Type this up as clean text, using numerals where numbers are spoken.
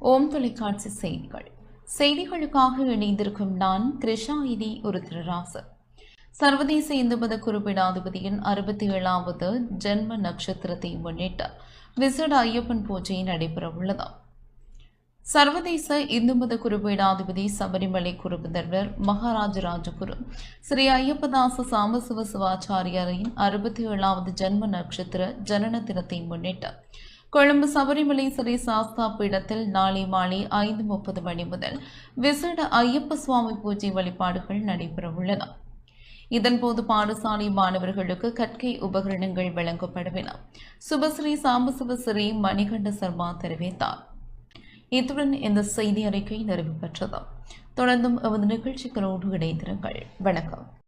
ஓம் தொலைக்காட்சி செய்திகளுக்காக இணைந்திருக்கும் நான் கிருஷாயினி ஒரு திருராசு. சர்வதேச இந்து மத குறிப்பீடாதிபதியின் 67வது ஜென்ம நட்சத்திரத்தை முன்னிட்டு விசேட ஐயப்பன் பூஜை நடைபெறவுள்ளது. சர்வதேச இந்து மத குறிப்பீடாதிபதி சபரிமலை குருபதர்வர் மகாராஜ ராஜகுரு ஸ்ரீ ஐயப்பதாச சாம்பசிவ சிவாச்சாரியரின் 67வது ஜென்ம நட்சத்திர ஜனன தினத்தை முன்னிட்டு கொழும்பு சபரிமலை ஸ்ரீ சாஸ்தா பீடத்தில் நாளை மாலை 5:30 மணி முதல் விசேட ஐயப்ப சுவாமி பூஜை வழிபாடுகள் நடைபெறவுள்ளன. இதன்போது பாடசாலை மாணவர்களுக்கு கற்கை உபகரணங்கள் வழங்கப்படுவன. சுபஸ்ரீ சாம்பசிவ ஸ்ரீ மணிகண்ட சர்மா தெரிவித்தார். இத்துடன் இந்த செய்தி அறிக்கை நிறைவு பெற்றது. தொடர்ந்தும் எமது நிகழ்ச்சிகளோடு இணைந்திருங்கள். வணக்கம்.